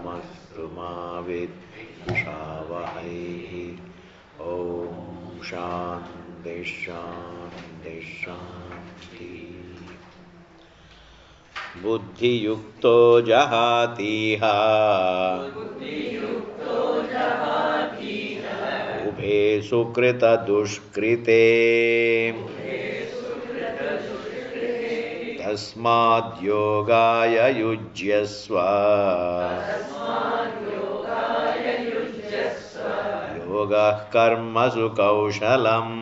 तमस्तु मा विद्विषावहैः। ॐ शान्ति शान्ति शान्ति। बुद्धियुक्तो जहातीह उभे सुकृतदुष्कृते तस्माद्योगाय युज्यस्व योगः कर्मसु कौशलम्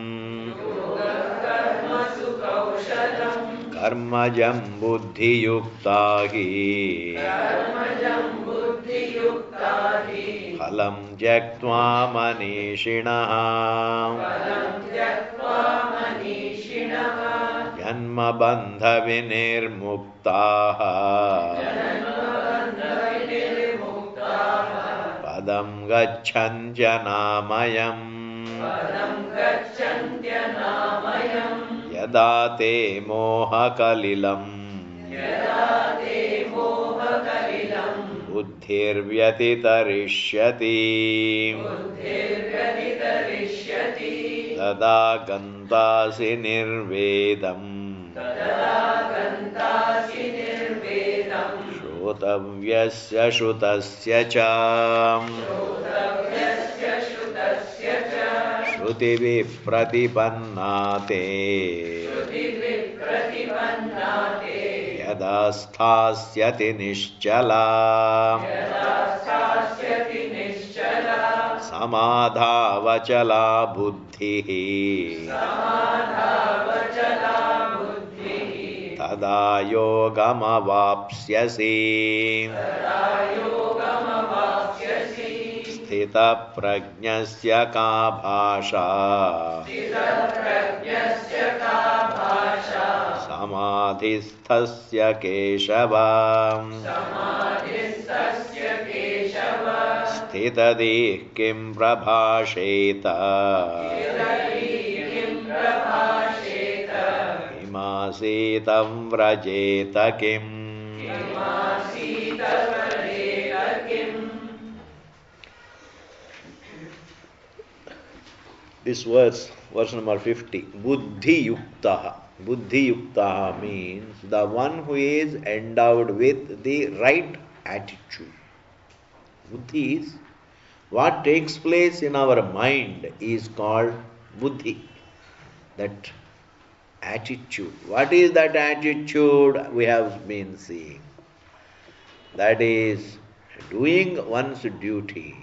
कर्मजं बुद्धियुक्ता हि फलं त्यक्त्वा मनीषिणः जन्मबन्धविनिर्मुक्ताः पदं गच्छन्त्यनामयम् यदा ते मोहकलिलं बुद्धिर्व्यतितरिष्यति तदा गन्तासि निर्वेदम् श्रोतव्यस्य श्रुतस्य च श्रुतिभिः प्रतिपन्ना ते यदा स्थास्यति निश्चला समाधावचला बुद्धिः तदा योगमवाप्स्यसि स्थितप्रज्ञस्य का भाषा समाधिस्थस्य केशव स्थितधिः किं प्रभाषेत किमासीतं व्रजेत किम्। This verse number 50, Buddhi Yuktaha. Buddhi Yuktaha means the one who is endowed with the right attitude. Buddhi is what takes place in our mind is called Buddhi. That attitude. What is that attitude we have been seeing? That is doing one's duty.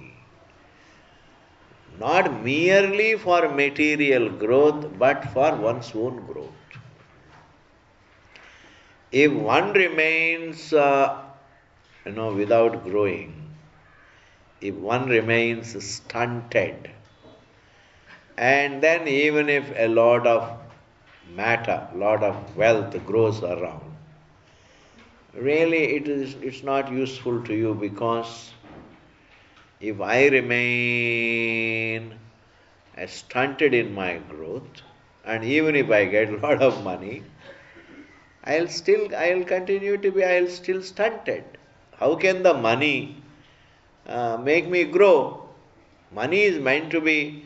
Not merely for material growth, but for one's own growth. If one remains, without growing, if one remains stunted, and then even if a lot of matter, lot of wealth grows around, really it's not useful to you, because if I remain stunted in my growth, and even if I get a lot of money, I'll still stunted. How can the money make me grow? Money is meant to be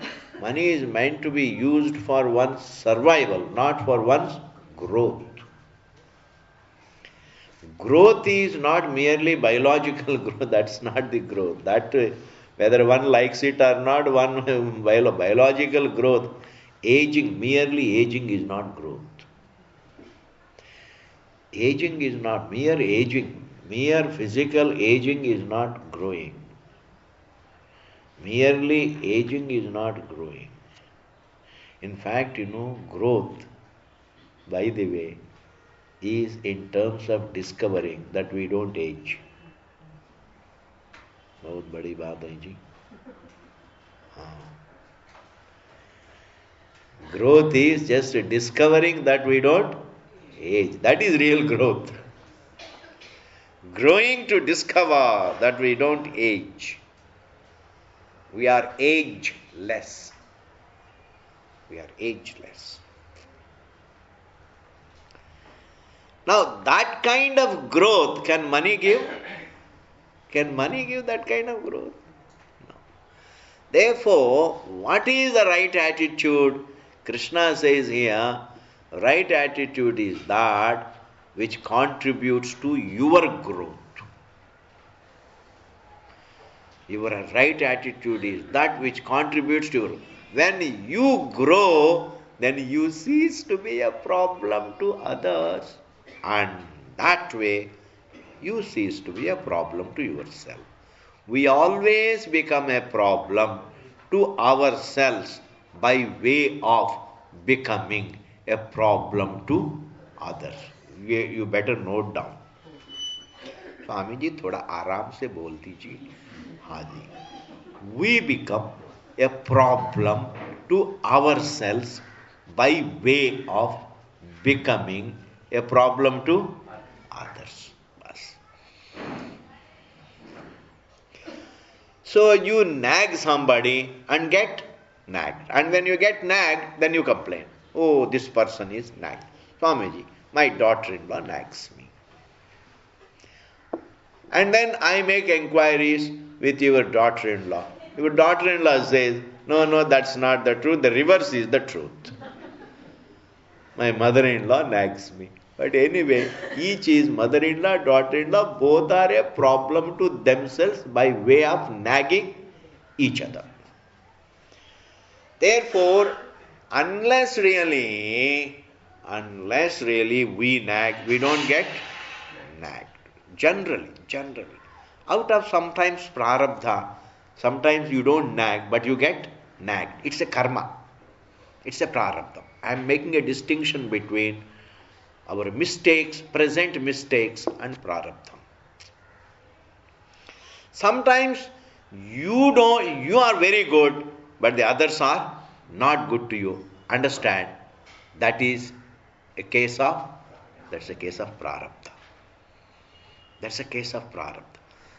used for one's survival, not for one's growth. Growth is not merely biological growth. That's not the growth. That whether one likes it or not, one biological growth. Merely aging is not growth. Mere physical aging is not growing. Merely aging is not growing. In fact, growth, by the way, is in terms of discovering that we don't age. बहुत बड़ी बात है जी. Growth is just discovering that we don't age. That is real growth. Growing to discover that we don't age. We are ageless. Now, that kind of growth can money give? Can money give that kind of growth? No. Therefore, what is the right attitude? Krishna says here, right attitude is that which contributes to your growth. Your right attitude is that which contributes to your. When you grow, then you cease to be a problem to others, and that way you cease to be a problem to yourself. We always become a problem to ourselves by way of becoming a problem to others. You better note down. Swami ji थोड़ा आराम से बोल दीजिए. हाँ जी. We become a problem to ourselves by way of becoming a problem to others. So you nag somebody and get nagged. And when you get nagged, then you complain. Oh, this person is nagged. Swamiji, my daughter-in-law nags me. And then I make inquiries with your daughter-in-law. Your daughter-in-law says, no, that's not the truth. The reverse is the truth. My mother-in-law nags me. But anyway, each is mother-in-law, daughter-in-law, both are a problem to themselves by way of nagging each other. Therefore, unless really we nag, we don't get nagged. Generally. Out of sometimes prarabdha, sometimes you don't nag, but you get nagged. It's a karma. It's a prarabdha. I am making a distinction between our mistakes, present mistakes, and prarabdha. Sometimes you are very good, but the others are not good to you. Understand, that's a case of prarabdha. That's a case of prarabdha.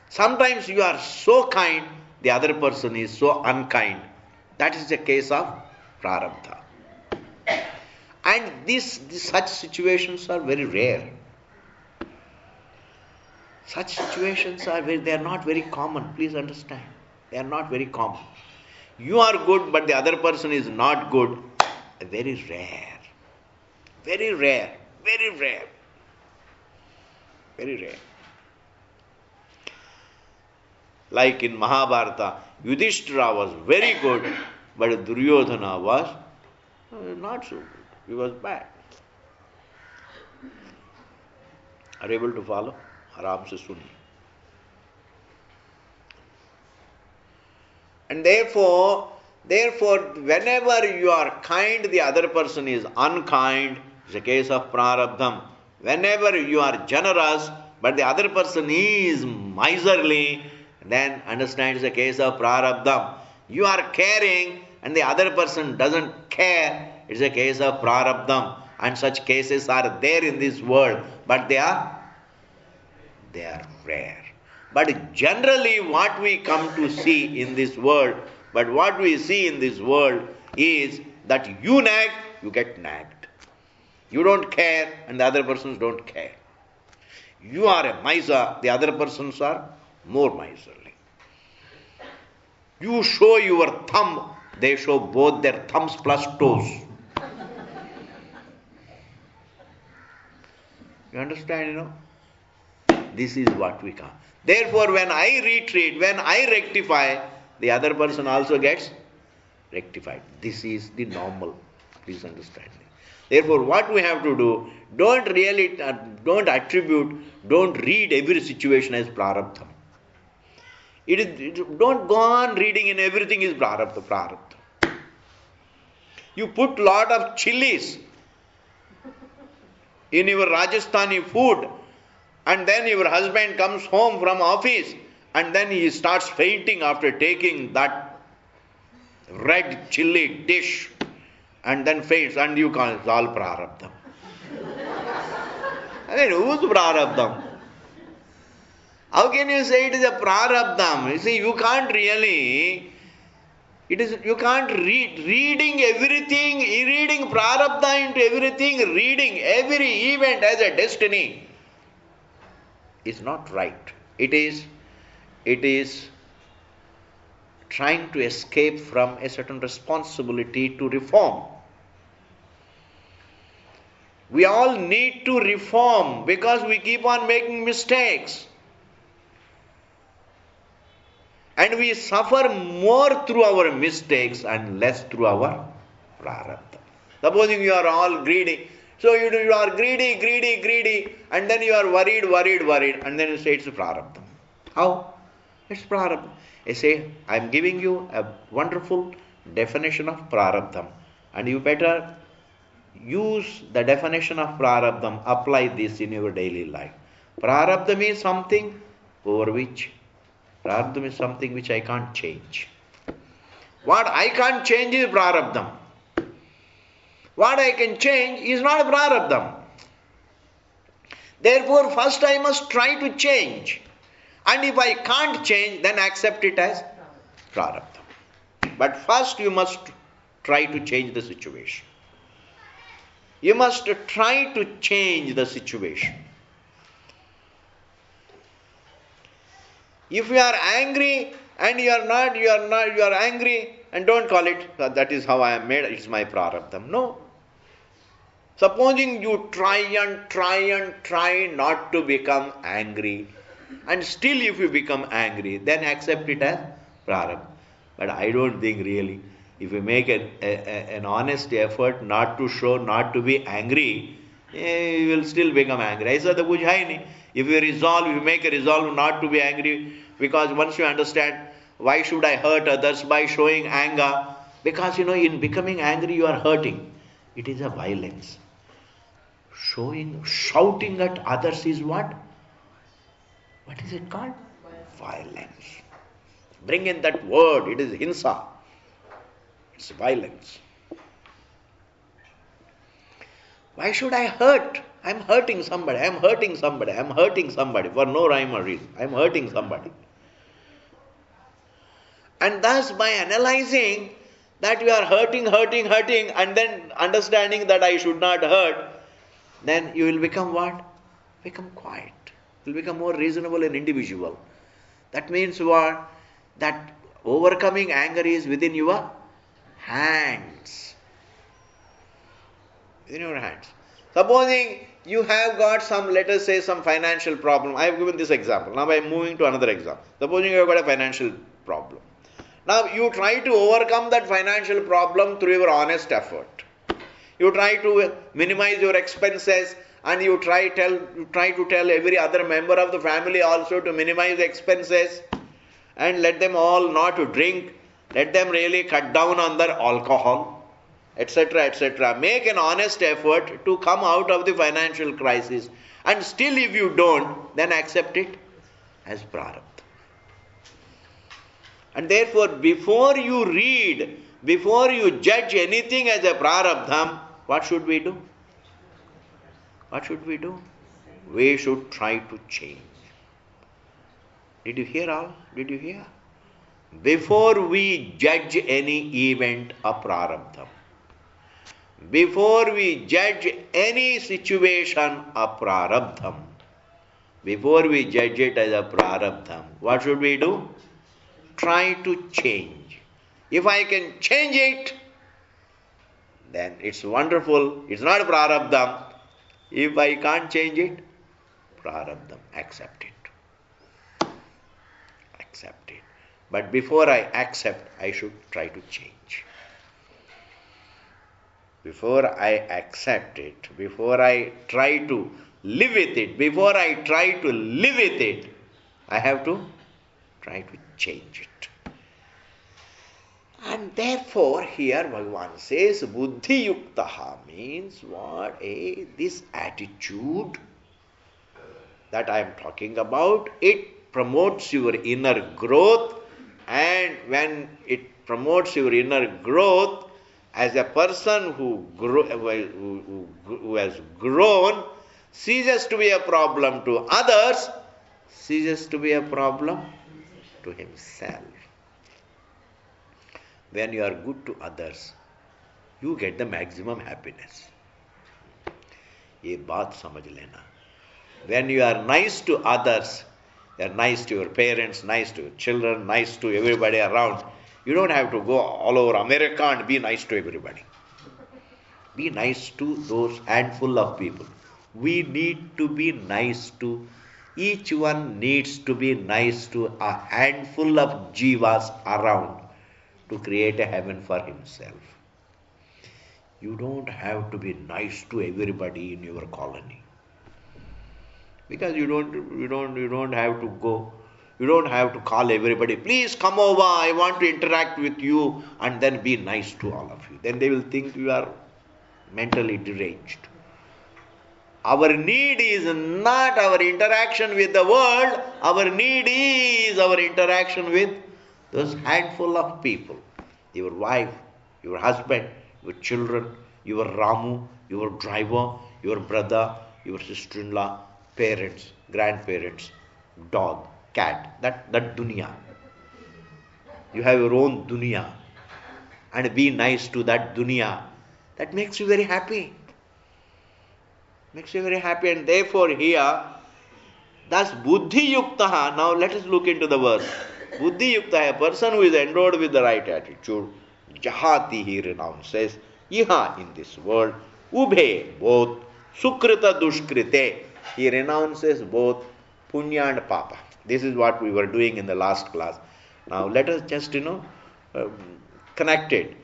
Sometimes you are so kind, the other person is so unkind. That is a case of prarabdha. And such situations are very rare. Such situations they are not very common. Please understand. They are not very common. You are good, but the other person is not good. Very rare. Very rare. Very rare. Very rare. Like in Mahabharata, Yudhishthira was very good, but Duryodhana was not so good. He was bad. Are you able to follow? Aram se suniye. And therefore, whenever you are kind, the other person is unkind. It's a case of prarabdham. Whenever you are generous, but the other person is miserly, then understand it's a case of prarabdham. You are caring, and the other person doesn't care. It's a case of prarabdham, and such cases are there in this world, but they are rare. But generally what we come to see in this world, is that you nag, you get nagged. You don't care, and the other persons don't care. You are a miser, the other persons are more miserly. You show your thumb, they show both their thumbs plus toes. You understand, This is what we come. Therefore, when I retreat, when I rectify, the other person also gets rectified. This is the normal. Please understand. Therefore, what we have to do, don't read every situation as prarabdha. Don't go on reading in everything is prarabdha. You put lot of chilies in your Rajasthani food, and then your husband comes home from office, and then he starts fainting after taking that red chili dish, and then faints, and you call it all prarabdha. Who's prarabdha? How can you say it is a prarabdha? You see, you can't really, you can't reading everything, reading prarabdha into everything, reading every event as a destiny is not right. It is It is trying to escape from a certain responsibility to reform. We all need to reform because we keep on making mistakes. And we suffer more through our mistakes and less through our prarabdha. Supposing you are all greedy. So you are greedy, and then you are worried, and then you say it's prarabdha. How? It's prarabdha. I say, I am giving you a wonderful definition of prarabdha, and you better use the definition of prarabdha, apply this in your daily life. Prarabdha means something over which, prarabdha is something which I can't change. What I can't change is prarabdha. What I can change is not prarabdha. Therefore, first I must try to change. And if I can't change, then accept it as prarabdha. But first you must try to change the situation. You must try to change the situation. If you are angry and you are angry, and don't call it, that is how I am made, it's my prarabdha. No. Supposing you try not to become angry, and still if you become angry, then accept it as prarabdha. But I don't think really, if you make an honest effort not to be angry, you will still become angry. I said the bujhaini. If you make a resolve not to be angry, because once you understand, why should I hurt others by showing anger? Because in becoming angry you are hurting. It is a violence. Shouting at others is what? What is it called? Violence. Bring in that word, it is hinsa. It's violence. Why should I hurt? I'm hurting somebody for no rhyme or reason. I'm hurting somebody. And thus by analyzing that you are hurting, and then understanding that I should not hurt, then you will become what? Become quiet. You will become more reasonable and individual. That means what? That overcoming anger is within your hands. Within your hands. Supposing you have got let us say some financial problem. I have given this example. Now I am moving to another example. Supposing you have got a financial problem. Now you try to overcome that financial problem through your honest effort. You try to minimize your expenses, and you try to tell every other member of the family also to minimize expenses, and let them all not to drink, let them really cut down on their alcohol, etc., etc. Make an honest effort to come out of the financial crisis, and still if you don't, then accept it as prarabdha. And therefore, before you judge anything as a prarabdha, what should we do? What should we do? We should try to change. Did you hear all? Did you hear? Before we judge any event a prarabdha, before we judge any situation a prarabdha, before we judge it as a prarabdha, what should we do? Try to change. If I can change it, then it's wonderful. It's not prarabdha. If I can't change it, prarabdha. Accept it. Accept it. But before I accept, I should try to change. Before I accept it, before I try to live with it, I have to try to change it. And therefore, here Bhagavan says, Buddhi Yuktaha means what? This attitude that I am talking about, it promotes your inner growth, and when it promotes your inner growth, as a person who has grown, ceases to be a problem to others, ceases to be a problem to himself. When you are good to others, you get the maximum happiness. ये बात समझ लेना. When you are nice to others, They are nice to your parents, nice to your children, nice to everybody around. You don't have to go all over America and be nice to everybody. Be nice to those handful of people. We need to be nice to, each one needs to be nice to a handful of jivas around to create a heaven for himself. You don't have to be nice to everybody in your colony. Because you don't have to go, you don't have to call everybody, please come over, I want to interact with you, and then be nice to all of you. Then they will think you are mentally deranged. Our need is not our interaction with the world, our need is our interaction with those handful of people. Your wife, your husband, your children, your Ramu, your driver, your brother, your sister-in-law, parents, grandparents, dog, cat, that dunya. You have your own dunya. And be nice to that dunya. That makes you very happy. Makes you very happy. And therefore here, thus buddhi yuktaha. Now let us look into the verse. Buddhi yuktaha, a person who is endowed with the right attitude, jahati he renounces, iha in this world, ubhe both, sukrita dushkrite. He renounces both punya and papa. This is what we were doing in the last class. Now let us just, connect it.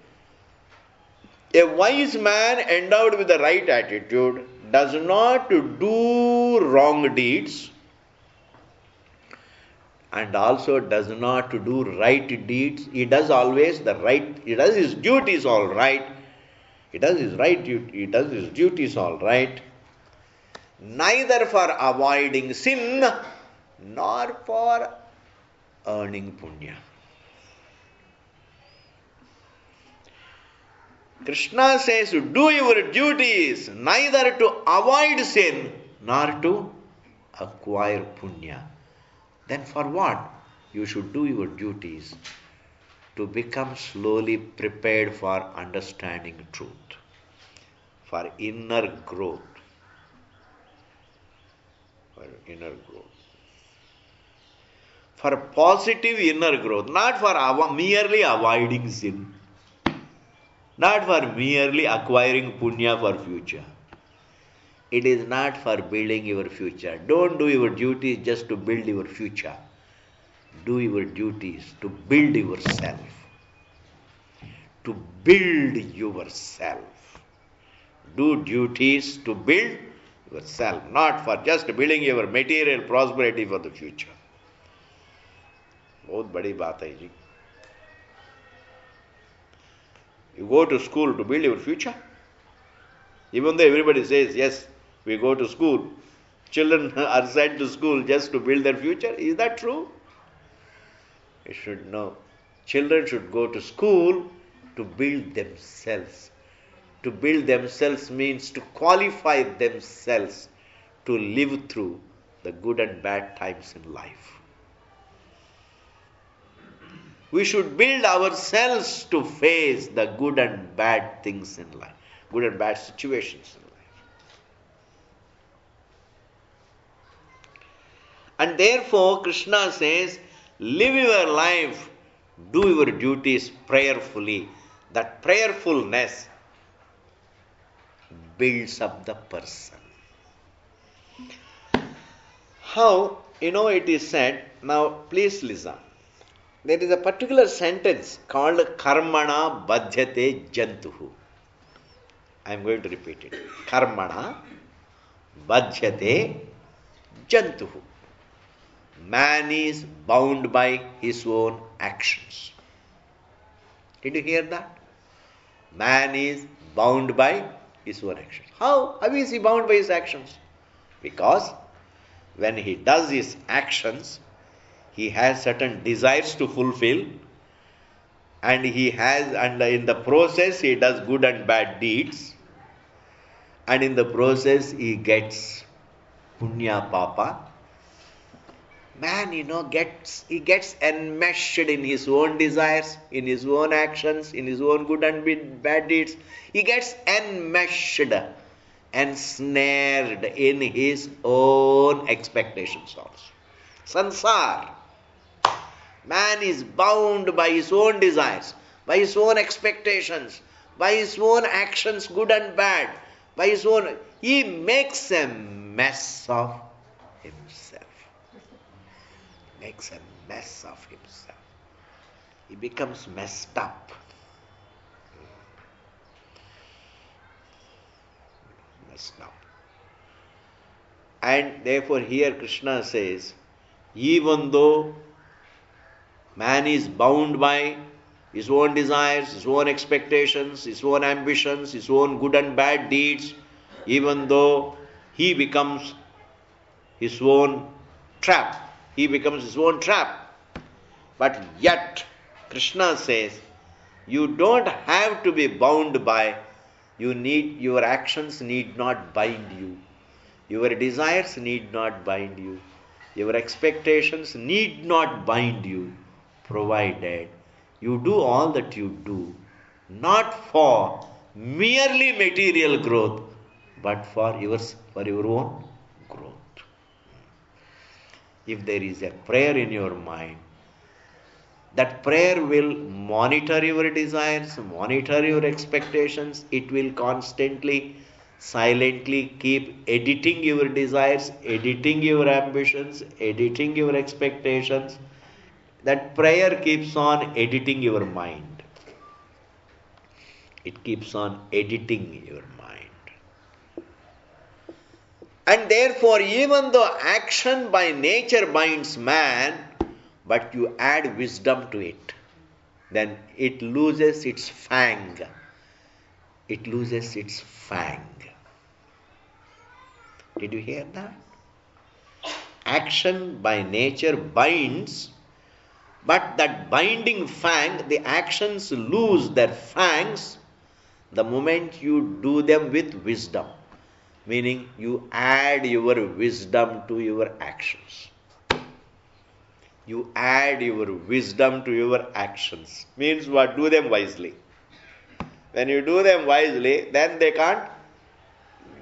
A wise man endowed with the right attitude does not do wrong deeds and also does not do right deeds. He does always the right, he does his duties all right. He does his duties all right. Neither for avoiding sin nor for earning punya. Krishna says, do your duties neither to avoid sin nor to acquire punya. Then for what? You should do your duties to become slowly prepared for understanding truth, for inner growth. For positive inner growth, not for merely avoiding sin. Not for merely acquiring punya for future. It is not for building your future. Don't do your duties just to build your future. Do your duties to build yourself. To build yourself. Do duties to build yourself, not for just building your material prosperity for the future. बहुत बड़ी बात है जी. You go to school to build your future. Even though everybody says, yes, we go to school. Children are sent to school just to build their future. Is that true? You should know. Children should go to school to build themselves. To build themselves means to qualify themselves to live through the good and bad times in life. We should build ourselves to face the good and bad things in life, good and bad situations in life. And therefore, Krishna says, live your life, do your duties prayerfully. That prayerfulness builds up the person. How? It is said, now please listen. There is a particular sentence called karmana badhyate jantuhu. I am going to repeat it. Karmana badhyate jantuhu. Man is bound by his own actions. Did you hear that? Man is bound by his own actions. How is he bound by his actions? Because when he does his actions, he has certain desires to fulfill, and in the process he does good and bad deeds, and in the process he gets punya papa. Man, gets enmeshed in his own desires, in his own actions, in his own good and bad deeds. He gets enmeshed, ensnared in his own expectations also. Sansar. Man is bound by his own desires, by his own expectations, by his own actions, good and bad, by his own. He makes a mess of himself. Makes a mess of himself. He becomes messed up. Messed up. And therefore, here Krishna says, even though man is bound by his own desires, his own expectations, his own ambitions, his own good and bad deeds, even though he becomes his own trap, but yet Krishna says, you don't have to be bound by, your actions need not bind you, your desires need not bind you, your expectations need not bind you, provided you do all that you do, not for merely material growth, but for your own growth. If there is a prayer in your mind, that prayer will monitor your desires, monitor your expectations. It will constantly, silently keep editing your desires, editing your ambitions, editing your expectations. That prayer keeps on editing your mind. It keeps on editing your mind. And therefore, even though action by nature binds man, but you add wisdom to it, then it loses its fang. It loses its fang. Did you hear that? Action by nature binds, but that binding fang, the actions lose their fangs the moment you do them with wisdom. Meaning you add your wisdom to your actions. You add your wisdom to your actions. Means what? Do them wisely. When you do them wisely, then they can't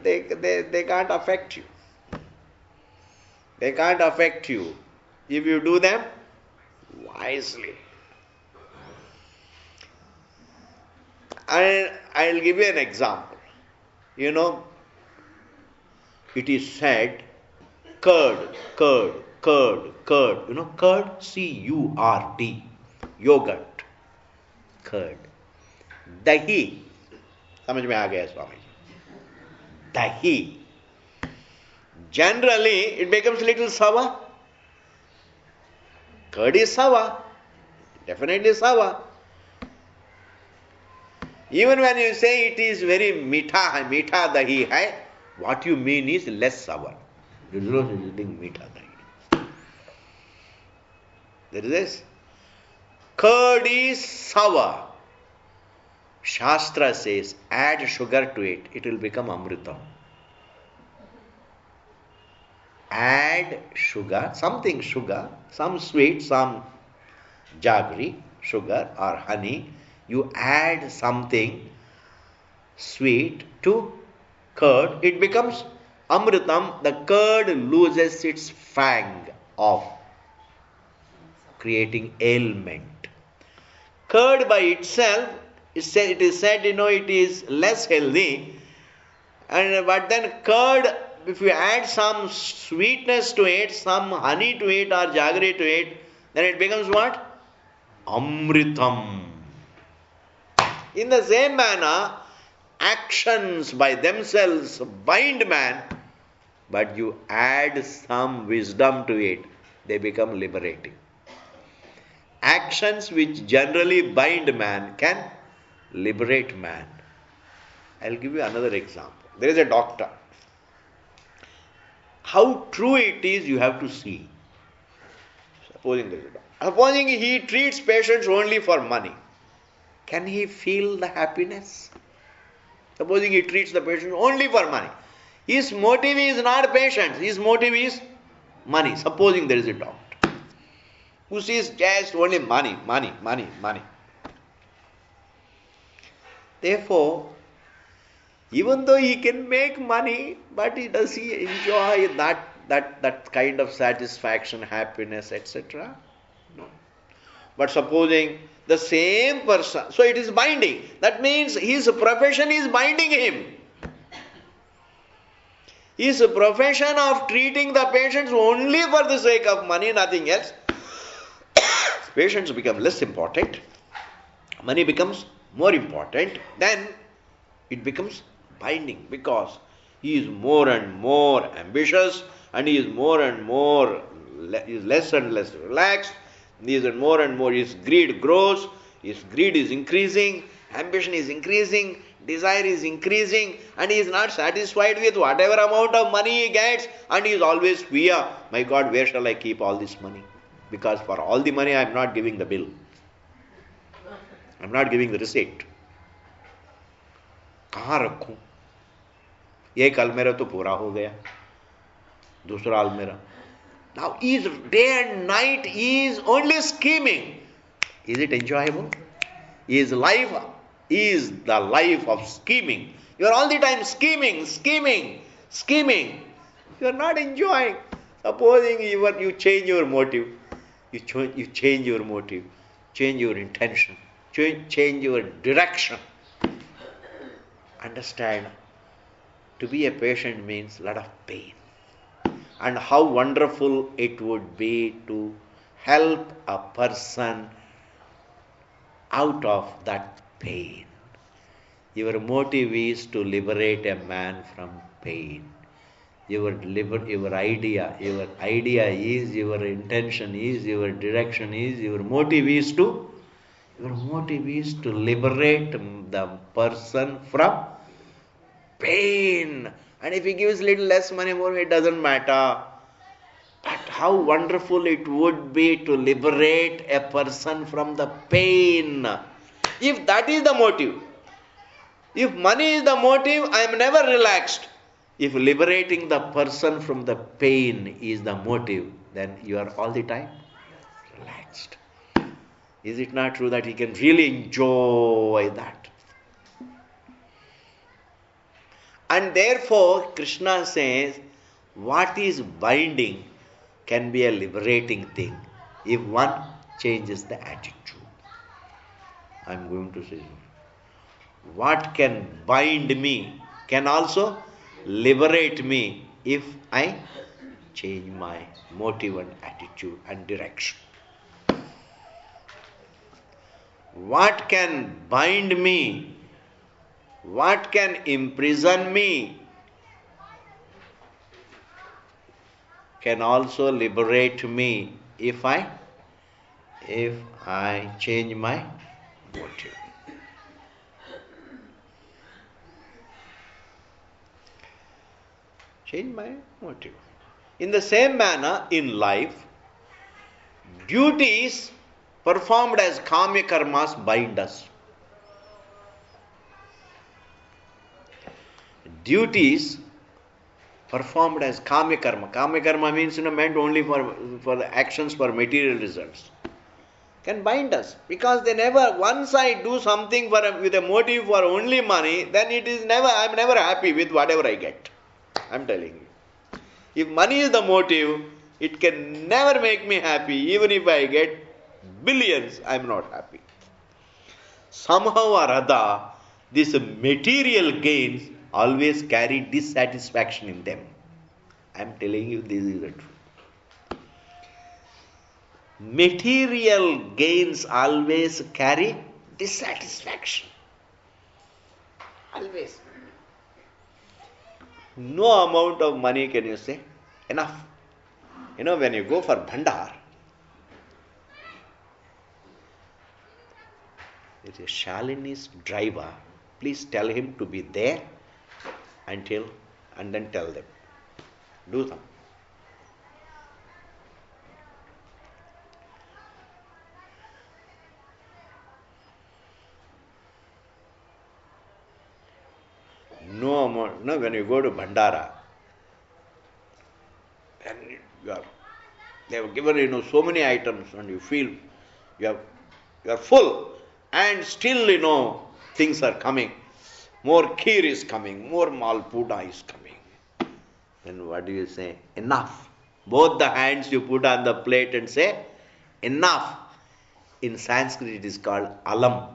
affect you. They can't affect you if you do them wisely. And I'll give you an example. You know, it is said, curd. You know, curd, C-U-R-D, yogurt, curd. Dahi, समझ में आ गया Swami ji. Dahi. Generally, it becomes little sour. Curd is sour. Definitely sour. Even when you say it is very mitha dahi hai, what you mean is less sour. There is no such thing mitha dahi. There is this. Curd is sour. Shastra says, add sugar to it, it will become amritam. Add sugar, some sweet, some jaggery, sugar or honey. You add something sweet to curd, it becomes amritam. The curd loses its fang of creating ailment. Curd by itself, it is said, it is less healthy. But then curd, if you add some sweetness to it, some honey to it or jaggery to it, then it becomes what? Amritam. In the same manner, actions by themselves bind man, but you add some wisdom to it, they become liberating. Actions which generally bind man can liberate man. I'll give you another example. There is a doctor. How true it is, you have to see. Supposing there is a doctor. Supposing he treats patients only for money, can he feel the happiness? Supposing he treats the patient only for money. His motive is not patients, his motive is money. Supposing there is a doctor who sees just only money. Therefore, even though he can make money, but does he enjoy that that kind of satisfaction, happiness, etc.? No. But supposing the same person, so it is binding. That means his profession is binding him. His profession of treating the patients only for the sake of money, nothing else. Patients become less important. Money becomes more important. Then it becomes binding because he is more and more ambitious and he is more and more, he is less and less relaxed. He is more and more, his greed grows, his greed is increasing, ambition is increasing, desire is increasing, and he is not satisfied with whatever amount of money he gets, and he is always fear, my God, where shall I keep all this money? Because for all the money I am not giving the bill. I am not giving the receipt. कहाँ रखूं? एक अलमेरा तो पूरा हो गया, दूसरा अलमेरा. Now he is day and night, he is only scheming. Is it enjoyable? His life is the life of scheming. You are all the time scheming, scheming, scheming. You are not enjoying. Supposing you change your motive, you change your motive, change your intention, change your direction. Understand, to be a patient means a lot of pain. And how wonderful it would be to help a person out of that pain. Your motive is to liberate a man from pain. Your idea is, your intention is, your direction is, your motive is to liberate the person from pain. And if he gives little less money, more, it doesn't matter. But how wonderful it would be to liberate a person from the pain. If that is the motive, if money is the motive, I am never relaxed. If liberating the person from the pain is the motive, then you are all the time relaxed. Is it not true that he can really enjoy that? And therefore, Krishna says, what is binding can be a liberating thing if one changes the attitude. I am going to say, what can bind me can also liberate me if I change my motive and attitude and direction. What can bind me, what can imprison me, can also liberate me if I change my motive. Change my motive. In the same manner, in life, duties performed as kamya karmas bind us. Duties performed as kamya karma. Kamya karma means meant only for the actions for material results. Can bind us because they never. Once I do something with a motive for only money, then it is never. I am never happy with whatever I get. I am telling you. If money is the motive, it can never make me happy. Even if I get billions, I am not happy. Somehow or other, these material gains always carry dissatisfaction in them. I am telling you, this is the truth. Material gains always carry dissatisfaction. Always. No amount of money can you say enough. When you go for bhandar, there is a Shalinist driver. Please tell him to be there and then tell them. Do something. No amount. No, when you go to Bhandara, and they have given so many items, and you feel you are full, and still things are coming. More kheer is coming, more malpuda is coming. Then what do you say? Enough. Both the hands you put on the plate and say, enough. In Sanskrit it is called alam.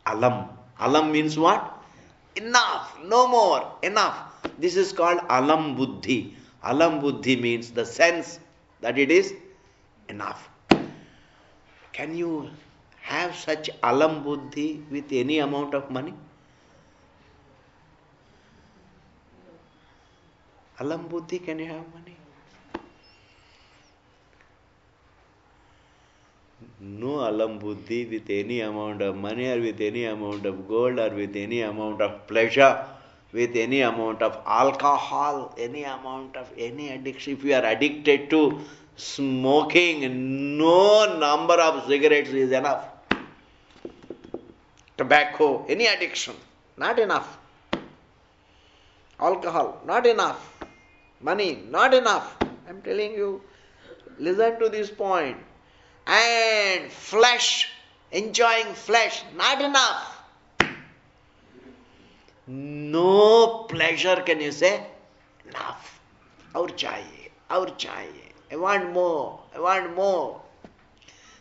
Alam. Alam means what? Enough. No more. Enough. This is called alam buddhi. Alam buddhi means the sense that it is enough. Can you have such alam buddhi with any amount of money? Alam buddhi, can you have money? No alam buddhi with any amount of money or with any amount of gold or with any amount of pleasure, with any amount of alcohol, any amount of any addiction. If you are addicted to smoking, no number of cigarettes is enough. Tobacco, any addiction, not enough. Alcohol, not enough. Money, not enough. I'm telling you, listen to this point. And flesh, enjoying flesh, not enough. No pleasure, can you say? Enough. Aur chahiye, aur chahiye. I want more, I want more.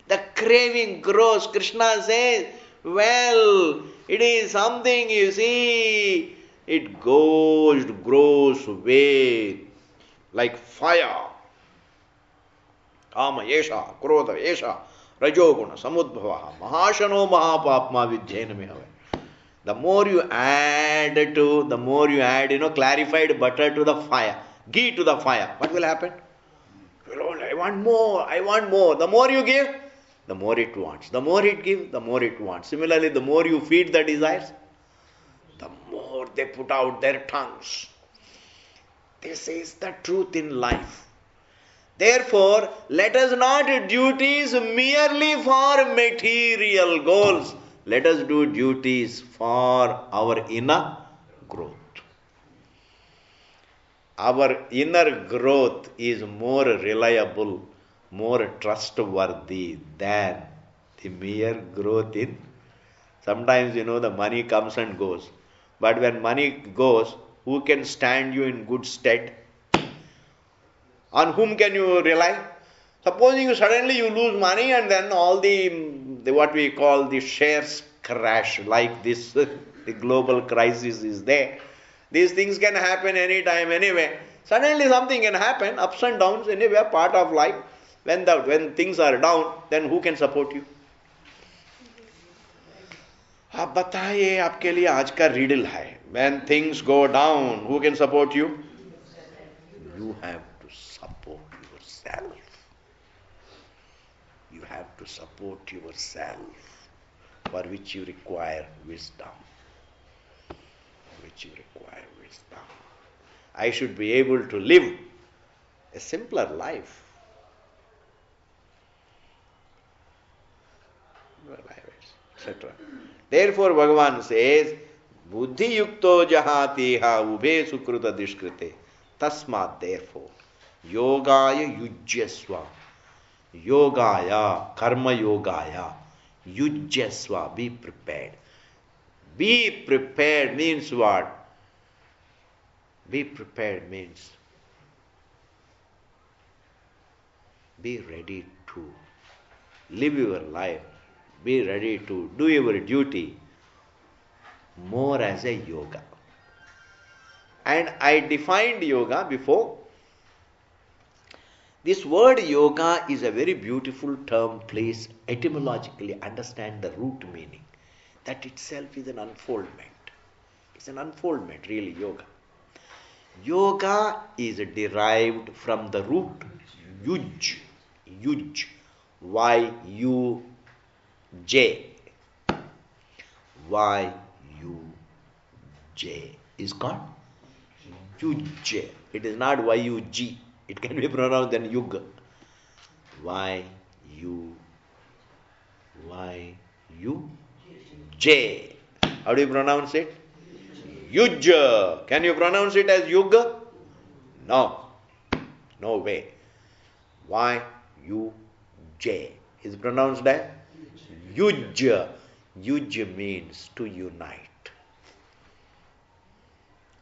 The craving grows. Krishna says, well, it is something, you see, it grows away like fire. Kama yesha, krodha yesha, rajoguna, samudbhava, mahashano mahapapma vidyena mihave. The more you add, clarified butter to the fire, ghee to the fire, what will happen? I want more, I want more. The more you give, the more it wants. The more it gives, the more it wants. Similarly, the more you feed the desires, the more they put out their tongues. This is the truth in life. Therefore, let us not do duties merely for material goals. Let us do duties for our inner growth. Our inner growth is more reliable, more trustworthy than the mere growth in. Sometimes, the money comes and goes. But when money goes, who can stand you in good stead? On whom can you rely? Supposing you suddenly lose money and then all the what we call the shares crash, like this, the global crisis is there. These things can happen anytime, anyway. Suddenly something can happen, ups and downs, anyway, part of life. When things are down, then who can support you? आप बताइए, आपके लिए आज का riddle है. When things go down, who can support you? You have to support yourself. You have to support yourself, for which you require wisdom. I should be able to live a simpler life. Etc. Therefore, Bhagavan says, Buddhi yukto jahateha ube sukruta dishkrite. Tasmat, therefore, yogaya yujyasva. Yogaya, karma yogaya, yujyasva, be prepared. Be prepared means what? Be prepared means be ready to live your life. Be ready to do your duty more as a yoga. And I defined yoga before. This word yoga is a very beautiful term. Please etymologically understand the root meaning. That itself is an unfoldment. It's an unfoldment, really, yoga. Yoga is derived from the root yuj. Yuj. Y-U-J. Y-U-J is called yuj. It is not Y-U-G. It can be pronounced then yug. Y-U-J. How do you pronounce it? Yuj. Can you pronounce it as yug? No. No way. Y-U-J is pronounced as yuj. Yuj means to unite.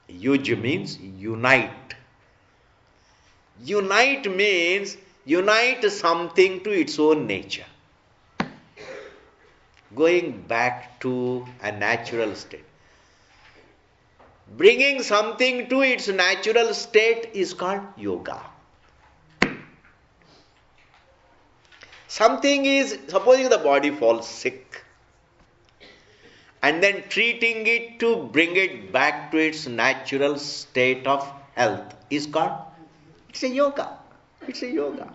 Yuj means unite. Unite means unite something to its own nature. Going back to a natural state. Bringing something to its natural state is called yoga. Something is, supposing the body falls sick, and then treating it to bring it back to its natural state of health is called, it's a yoga. It's a yoga.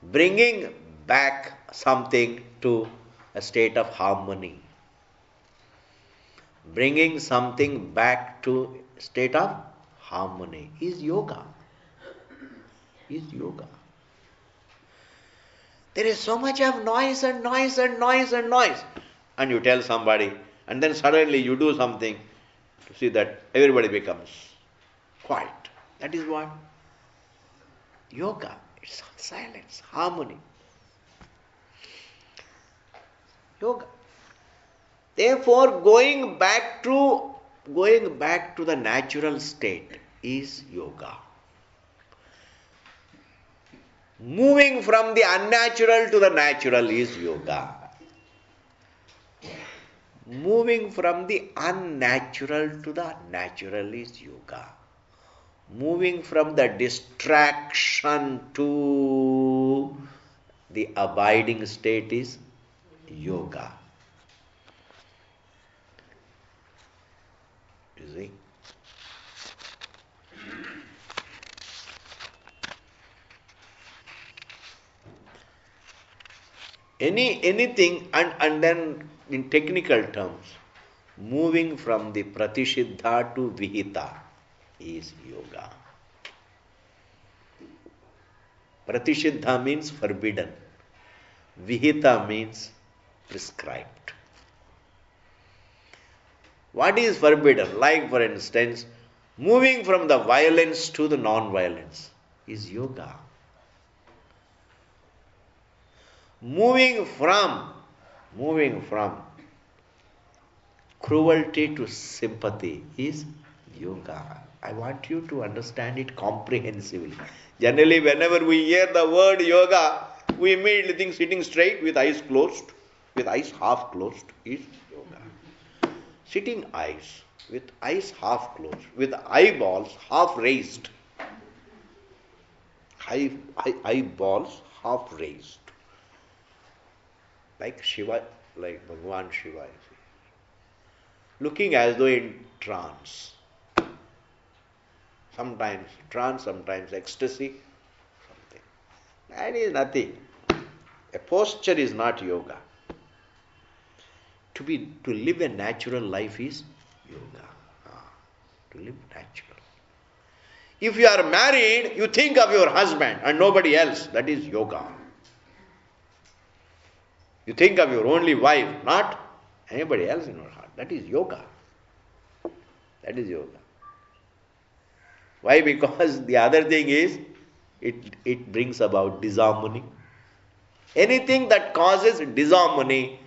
Bringing back something to a state of harmony. Bringing something back to a state of harmony is yoga. Is yoga. There is so much of noise and noise and noise and noise. And you tell somebody, and then suddenly you do something to see that everybody becomes quiet. That is what? Yoga. It's silence, harmony. Yoga. Therefore, going back to the natural state is yoga. Moving from the unnatural to the natural is yoga. Moving from the unnatural to the natural is yoga. Moving from the distraction to the abiding state is yoga. You see? Anything, and then in technical terms, moving from the pratishiddha to vihita is yoga. Pratishiddha means forbidden. Vihita means prescribed. What is forbidden? Like, for instance, moving from the violence to the non-violence is yoga. Moving from cruelty to sympathy is yoga. I want you to understand it comprehensively. Generally, whenever we hear the word yoga, we immediately think sitting straight with eyes closed, with eyes half closed is yoga. Sitting with eyes half closed, with eyeballs half raised. Eyeballs half raised. Like Shiva, like Bhagavan Shiva. Looking as though in trance. Sometimes trance, sometimes ecstasy, something. That is nothing. A posture is not yoga. To live a natural life is yoga. To live natural. If you are married, you think of your husband and nobody else. That is yoga. You think of your only wife, not anybody else in your heart. That is yoga. That is yoga. Why? Because the other thing is, it brings about disharmony. Anything that causes disharmony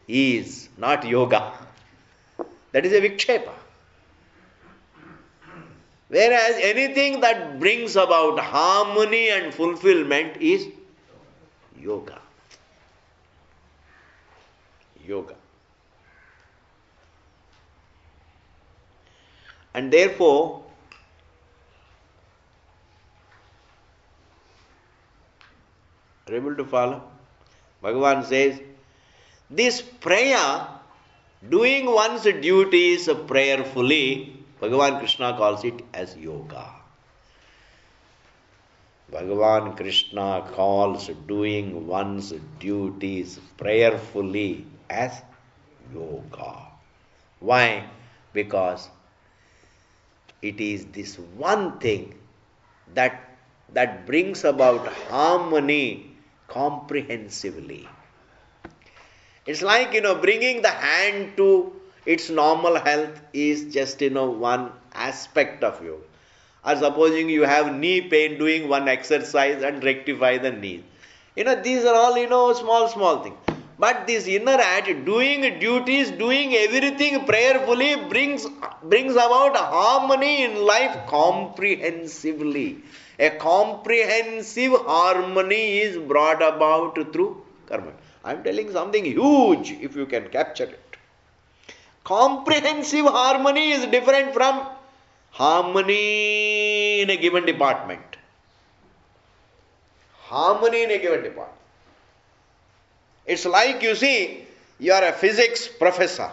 is not yoga. That is a vikshepa. Whereas anything that brings about harmony and fulfillment is yoga. Yoga. And therefore, are you able to follow? Bhagavan says, this prayer, doing one's duties prayerfully, Bhagavan Krishna calls it as yoga. Bhagavan Krishna calls doing one's duties prayerfully as yoga. Why? Because it is this one thing that brings about harmony comprehensively. It's like, bringing the hand to its normal health is just, one aspect of yoga. Or supposing you have knee pain, doing one exercise and rectify the knee. These are all, small things. But this inner attitude, doing duties, doing everything prayerfully brings about harmony in life comprehensively. A comprehensive harmony is brought about through karma. I am telling something huge if you can capture it. Comprehensive harmony is different from harmony in a given department. Harmony in a given department. It's like, you see, you are a physics professor,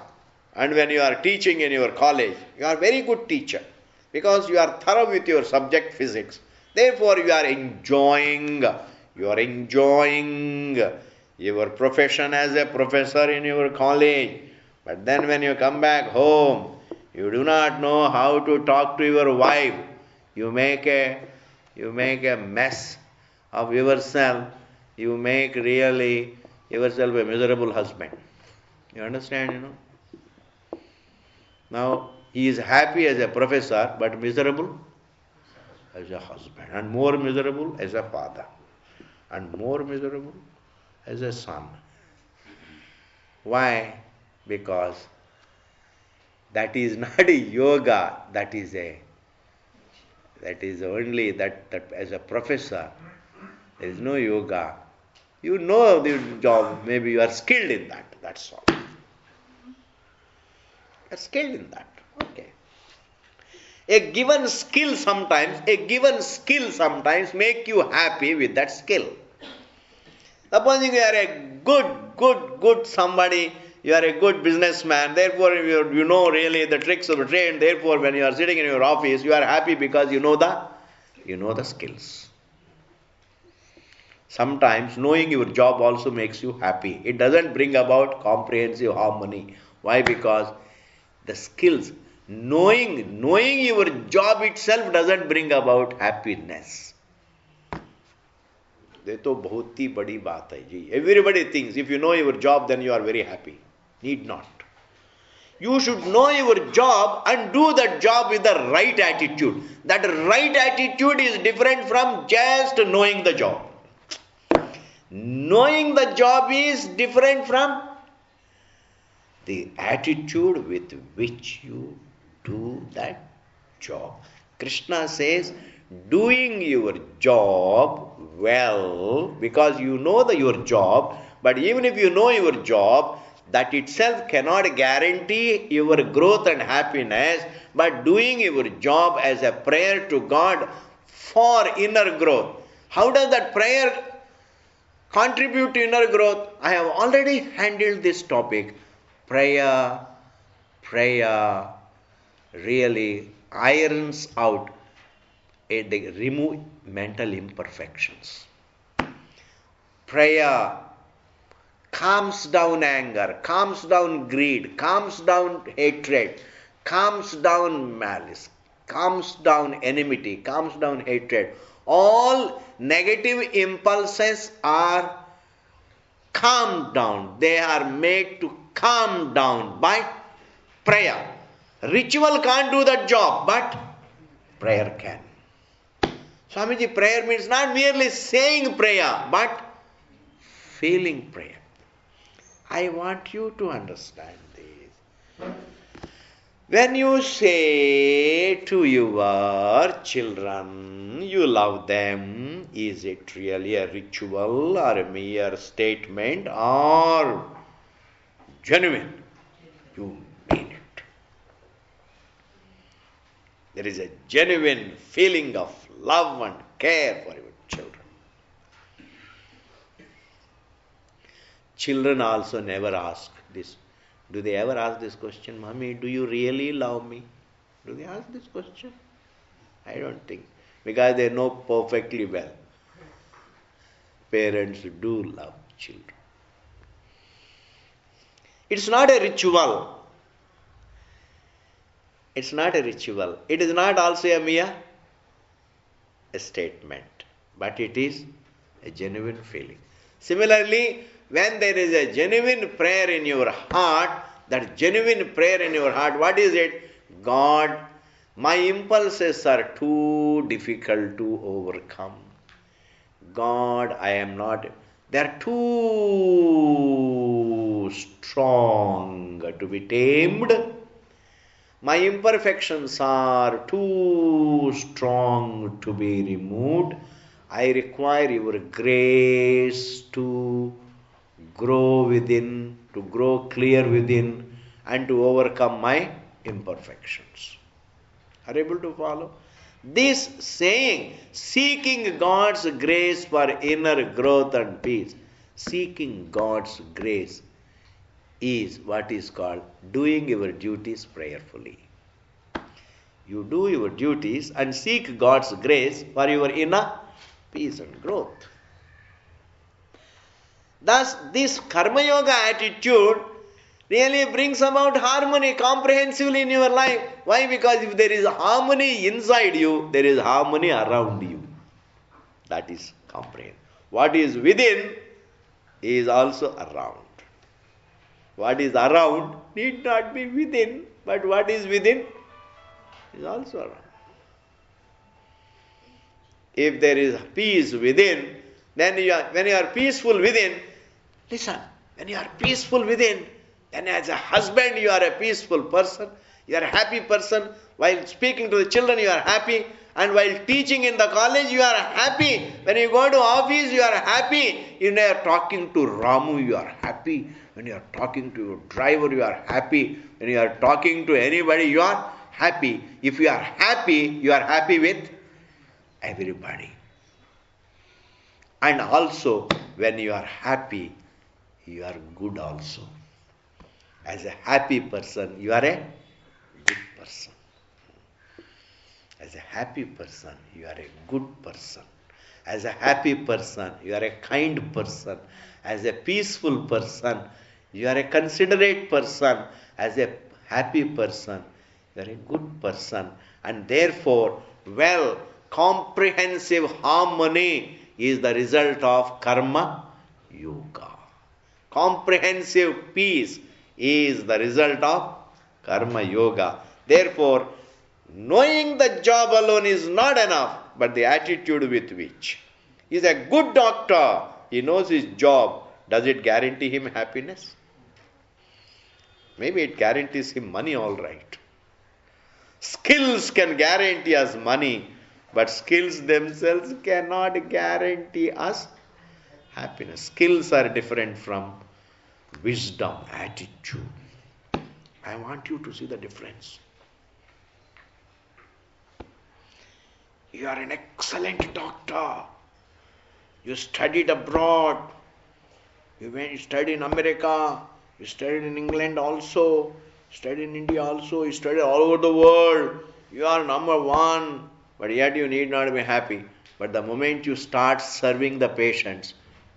and when you are teaching in your college, you are a very good teacher because you are thorough with your subject physics. Therefore, you are enjoying your profession as a professor in your college. But then when you come back home, you do not know how to talk to your wife. You make a mess of yourself. You make really yourself a miserable husband. You understand, Now, he is happy as a professor, but miserable as a husband, and more miserable as a father, and more miserable as a son. Why? Because that is not a yoga, that is only that as a professor, there is no yoga. You know the job, maybe you are skilled in that, that's all. You are skilled in that, okay. A given skill sometimes make you happy with that skill. Supposing you are a good somebody, you are a good businessman, therefore you know really the tricks of the trade, therefore when you are sitting in your office, you are happy because you know the skills. Sometimes knowing your job also makes you happy. It doesn't bring about comprehensive harmony. Why? Because the skills, knowing your job itself doesn't bring about happiness. ये तो बहुत ही बड़ी बात है जी. Everybody thinks if you know your job, then you are very happy. Need not. You should know your job and do that job with the right attitude. That right attitude is different from just knowing the job. Knowing the job is different from the attitude with which you do that job. Krishna says, doing your job well, because you know your job, but even if you know your job, that itself cannot guarantee your growth and happiness, but doing your job as a prayer to God for inner growth. How does that prayer contribute to inner growth? I have already handled this topic. Prayer really irons out, they remove mental imperfections. Prayer calms down anger, calms down greed, calms down hatred, calms down malice, calms down enmity, calms down hatred. All negative impulses are calmed down. They are made to calm down by prayer. Ritual can't do that job, but prayer can. Swamiji, prayer means not merely saying prayer, but feeling prayer. I want you to understand this. When you say to your children, you love them, is it really a ritual or a mere statement or genuine? You mean it. There is a genuine feeling of love and care for your children. Children also never ask this. Do they ever ask this question, Mommy, do you really love me? Do they ask this question? I don't think. Because they know perfectly well. Parents do love children. It's not a ritual. It's not a ritual. It is not also a mere statement. But it is a genuine feeling. Similarly, when there is a genuine prayer in your heart, that genuine prayer in your heart, what is it? God, my impulses are too difficult to overcome. God, I am not They are too strong to be tamed. My imperfections are too strong to be removed. I require your grace to grow within, to grow clear within, and to overcome my imperfections. Are you able to follow? This saying, seeking God's grace for inner growth and peace, seeking God's grace is what is called doing your duties prayerfully. You do your duties and seek God's grace for your inner peace and growth. Thus, this Karma Yoga attitude really brings about harmony comprehensively in your life. Why? Because if there is harmony inside you, there is harmony around you. That is comprehend. What is within is also around. What is around need not be within, but what is within is also around. If there is peace within, then when you are peaceful within, listen, when you are peaceful within, then as a husband you are a peaceful person, you are a happy person. While speaking to the children you are happy, and while teaching in the college you are happy. When you go to office you are happy. When you are talking to Ramu you are happy. When you are talking to your driver you are happy. When you are talking to anybody you are happy. If you are happy with everybody. And also when you are happy, you are good also. As a happy person, you are a good person. As a happy person, you are a good person. As a happy person, you are a kind person. As a peaceful person, you are a considerate person. As a happy person, you are a good person. And therefore, comprehensive harmony is the result of Karma Yoga. Comprehensive peace is the result of Karma Yoga. Therefore, knowing the job alone is not enough, but the attitude with which. He is a good doctor. He knows his job. Does it guarantee him happiness? Maybe it guarantees him money, all right. Skills can guarantee us money, but skills themselves cannot guarantee us happiness. Skills are different from wisdom, attitude. I want you to see the difference. You are an excellent doctor. You studied abroad. You went to study in America. You studied in England also. Studied in India also. You studied all over the world. You are number one. But yet you need not be happy. But the moment you start serving the patients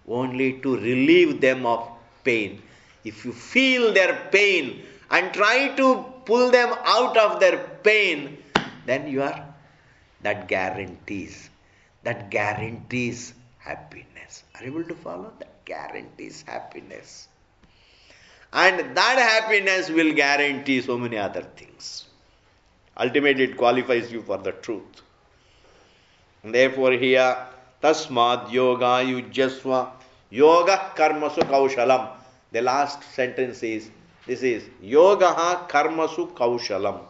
only to relieve them of pain, if you feel their pain and try to pull them out of their pain, then that guarantees happiness. Are you able to follow? That guarantees happiness. And that happiness will guarantee so many other things. Ultimately it qualifies you for the truth. And therefore here, tasmad yoga yujyasva yoga karmasu kaushalam. The last sentence is, this is yoga karmasu kaushalam.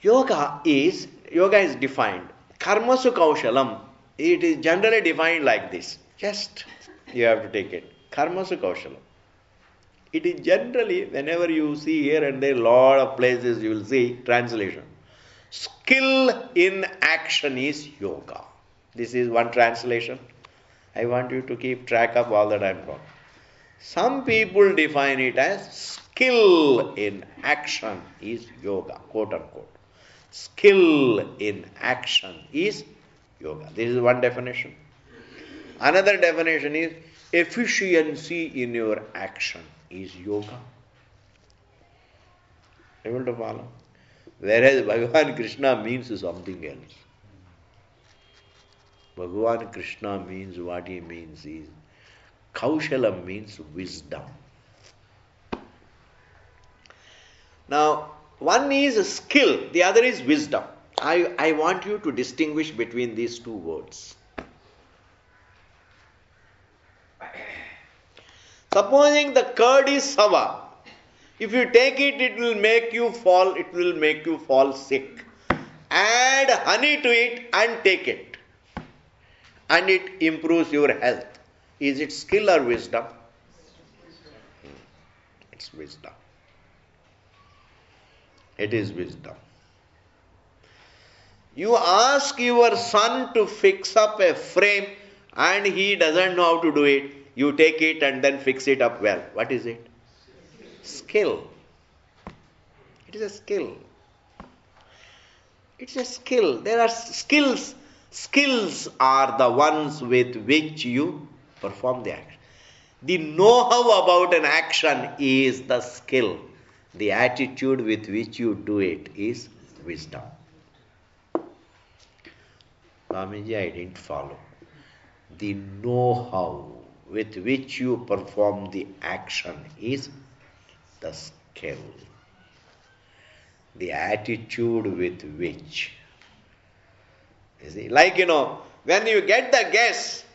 Yoga is defined. Karmasu kaushalam, it is generally defined like this. Just, you have to take it. Karmasu kaushalam. It is generally, whenever you see here and there, lot of places you will see translation. Skill in action is yoga. This is one translation. I want you to keep track of all that I am talking. Some people define it as skill in action is yoga, quote unquote. Skill in action is yoga. This is one definition. Another definition is efficiency in your action is yoga. Able to follow? Whereas Bhagavan Krishna means something else. Bhagavan Krishna means, what he means is, Kaushalam means wisdom. Now, one is skill, the other is wisdom. I want you to distinguish between these two words. Supposing the curd is sour. If you take it, it will make you fall sick. Add honey to it and take it. And it improves your health. Is it skill or wisdom? It's wisdom. It is wisdom. You ask your son to fix up a frame and he doesn't know how to do it. You take it and then fix it up well. What is it? Skill. It is a skill. It's a skill. There are skills. Skills are the ones with which you perform the action. The know-how about an action is the skill. The attitude with which you do it is wisdom. Swamiji, I didn't follow. The know-how with which you perform the action is the skill. The attitude with which. You see, like, when you get the guest,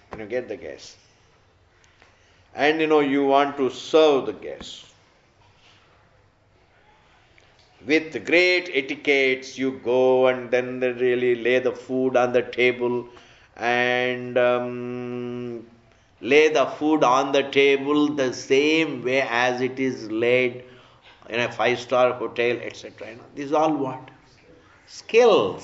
and you want to serve the guest. With great etiquettes, you go and then they really lay the food on the table and lay the food on the table the same way as it is laid in a 5-star hotel, etc. This is all what? Skill.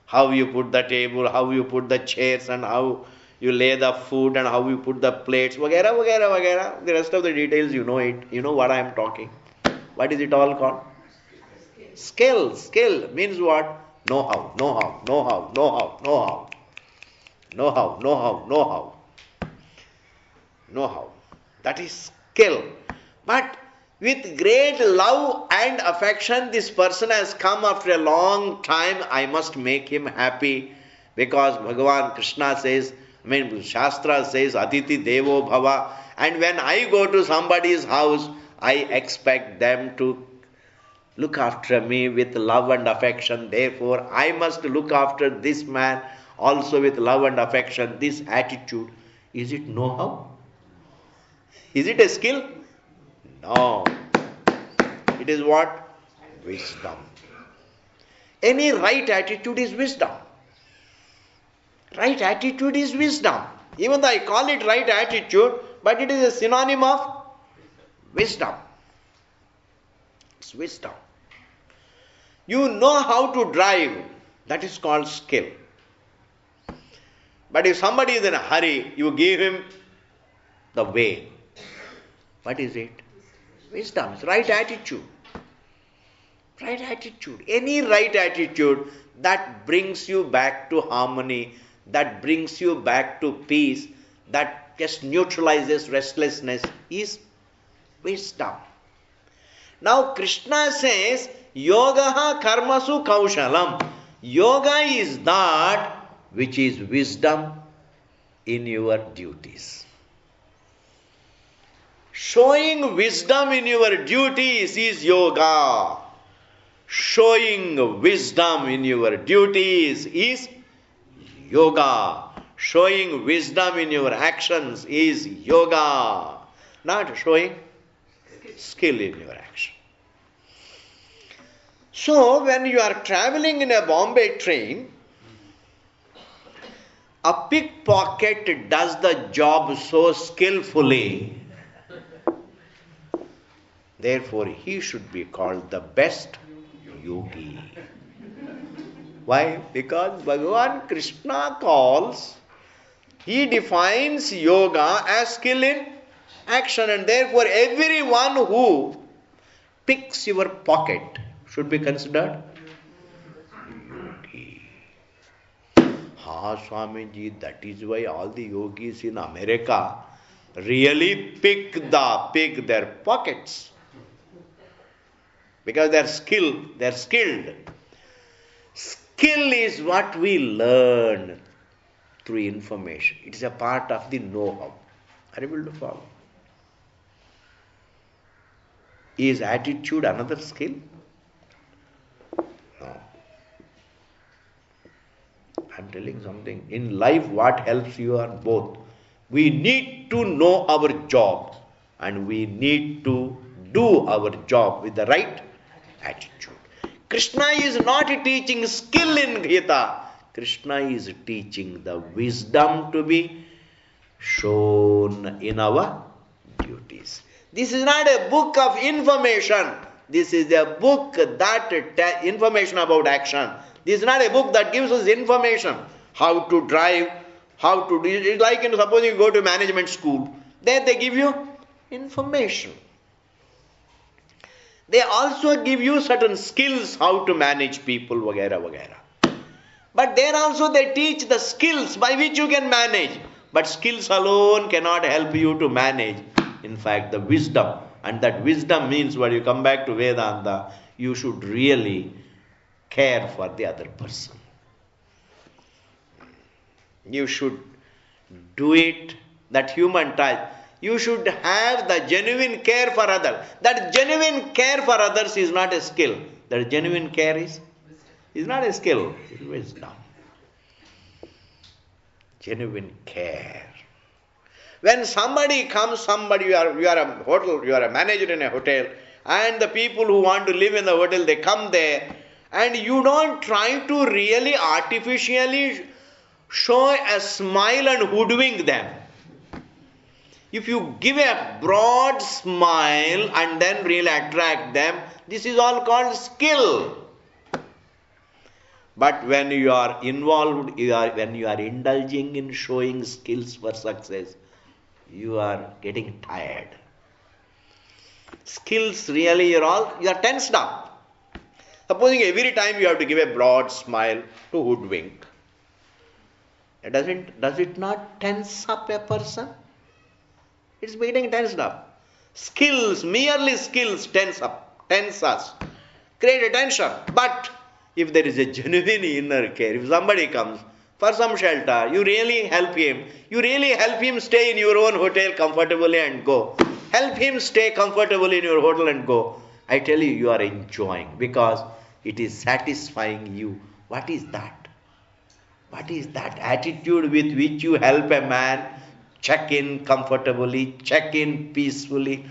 How you put the table, how you put the chairs, and how you lay the food, and how you put the plates, vagera, vagera, vagera. The rest of the details, you know it. You know what I am talking. What is it all called? Skill. Skill means what? Know-how. That is skill. But with great love and affection, this person has come after a long time. I must make him happy because Bhagavan Krishna says, Shastra says, Aditi Devo Bhava. And when I go to somebody's house, I expect them to look after me with love and affection. Therefore, I must look after this man also with love and affection. This attitude, is it know-how? Is it a skill? No. It is what? Wisdom. Any right attitude is wisdom. Right attitude is wisdom. Even though I call it right attitude, but it is a synonym of wisdom. It's wisdom. You know how to drive. That is called skill. But if somebody is in a hurry, you give him the way. What is it? Wisdom. It's right attitude. Right attitude. Any right attitude that brings you back to harmony, that brings you back to peace, that just neutralizes restlessness is wisdom. Now Krishna says, Yogaha karmasu kaushalam. Yoga is that which is wisdom in your duties. Showing wisdom in your duties is yoga. Showing wisdom in your duties is yoga. Showing wisdom in your actions is yoga. Not showing skill in your action. So, when you are traveling in a Bombay train, a pickpocket does the job so skillfully. Therefore, he should be called the best yogi. Why? Because Bhagavan Krishna he defines yoga as skill in action, and therefore everyone who picks your pocket should be considered yogi. Swamiji, that is why all the yogis in America really pick their pockets. Because they're skilled. Skill is what we learn through information. It is a part of the know-how. Are you able to follow? Is attitude another skill? No. I'm telling something. In life, what helps you are both We need to know our job and we need to do our job with the right attitude. Krishna is not teaching skill in Gita. Krishna is teaching the wisdom to be shown in our duties. This is not a book of information. This is a book that information about action. This is not a book that gives us information how to drive, how to do it. It's like, suppose you go to management school, there they give you information. They also give you certain skills how to manage people, vagera, vagera. But there also they teach the skills by which you can manage. But skills alone cannot help you to manage. In fact, the wisdom. And that wisdom means when you come back to Vedanta, you should really care for the other person. You should do it, that human touch. You should have the genuine care for others. That genuine care for others is not a skill. That genuine care is not a skill, it is wisdom. Genuine care. When somebody comes, you are a hotel, you are a manager in a hotel, and the people who want to live in the hotel, they come there, and you don't try to really artificially show a smile and hoodwink them. If you give a broad smile and then really attract them, this is all called skill. But when you are involved, when you are indulging in showing skills for success, you are getting tired. Skills really, you are tensed up. Supposing every time you have to give a broad smile to hoodwink, does it not tense up a person? It's getting tensed up. Skills, merely skills tense us, create a tension. But if there is a genuine inner care, if somebody comes for some shelter, you really help him. You really help him stay in your own hotel comfortably and go. Help him stay comfortably in your hotel and go. I tell you, you are enjoying because it is satisfying you. What is that? What is that attitude with which you help a man check in comfortably, check in peacefully,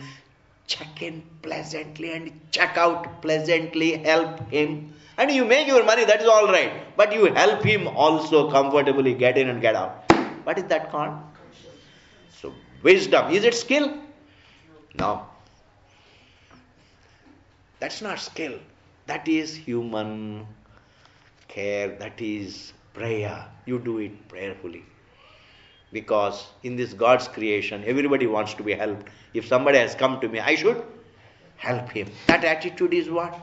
check in pleasantly and check out pleasantly, help him. And you make your money, that is all right. But you help him also comfortably get in and get out. What is that called? So, wisdom. Is it skill? No. That's not skill. That is human care. That is prayer. You do it prayerfully. Because in this God's creation, everybody wants to be helped. If somebody has come to me, I should help him. That attitude is what?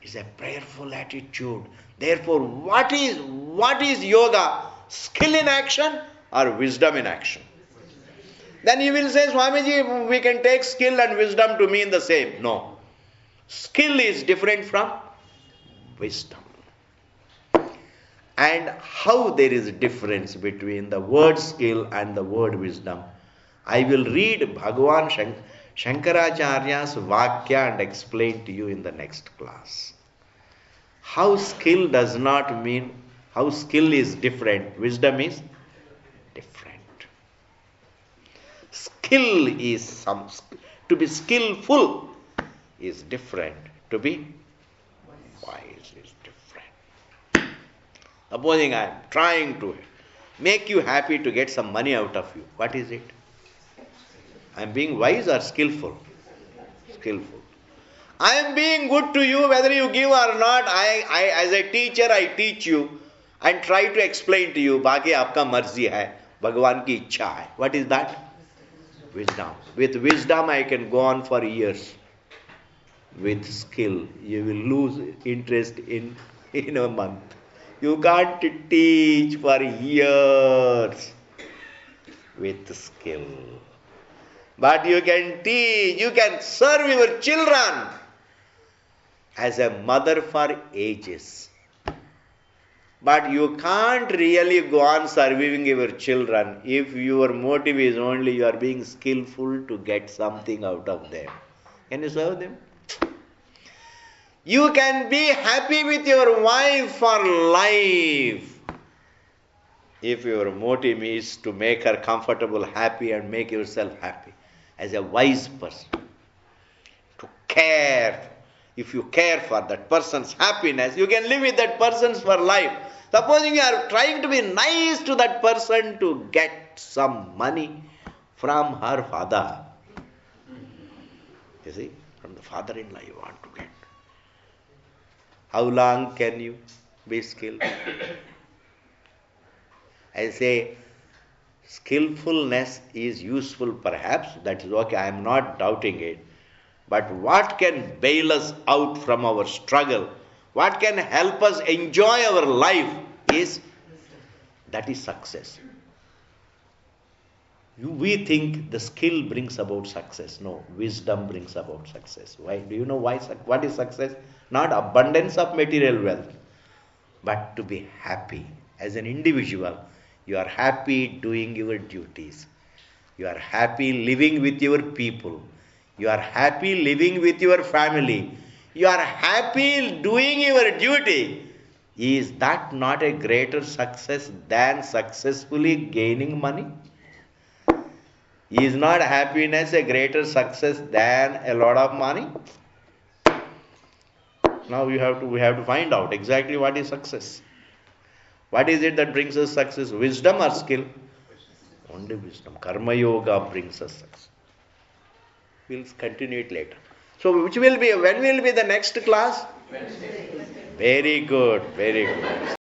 Is a prayerful attitude. Therefore, what is yoga? Skill in action or wisdom in action? Then you will say, Swamiji, we can take skill and wisdom to mean the same. No. Skill is different from wisdom. And how there is a difference between the word skill and the word wisdom, I will read Bhagavan Shankaracharya's Vakya and explain to you in the next class. How skill does not mean, how skill is different, wisdom is different. Skill is to be skillful is different, to be wise is different. Supposing I am trying to make you happy to get some money out of you, what is it? I am being wise or skillful? Skillful. I am being good to you whether you give or not. I as a teacher I teach you and try to explain to you. Baki aapka marzi hai. Bhagwan ki ichha hai. What is that? Wisdom. With wisdom I can go on for years. With skill you will lose interest in a month. You can't teach for years with skill. But you can teach, you can serve your children as a mother for ages. But you can't really go on serving your children if your motive is only you are being skillful to get something out of them. Can you serve them? You can be happy with your wife for life. If your motive is to make her comfortable, happy, and make yourself happy, as a wise person, to care, if you care for that person's happiness, you can live with that person for life. Supposing you are trying to be nice to that person to get some money from her father, you see, from the father-in-law you want to get. How long can you be skilled? I say, skillfulness is useful perhaps, that is okay, I am not doubting it. But what can bail us out from our struggle, what can help us enjoy our life that is success. We think the skill brings about success. No, wisdom brings about success. Why? Do you know why? What is success? Not abundance of material wealth, but to be happy as an individual. You are happy doing your duties. You are happy living with your people. You are happy living with your family. You are happy doing your duty. Is that not a greater success than successfully gaining money? Is not happiness a greater success than a lot of money? Now we have to find out exactly what is success. What is it that brings us success? Wisdom or skill? Only wisdom. Karma yoga brings us success. We'll continue it later. So when will be the next class? Wednesday. Very good, very good.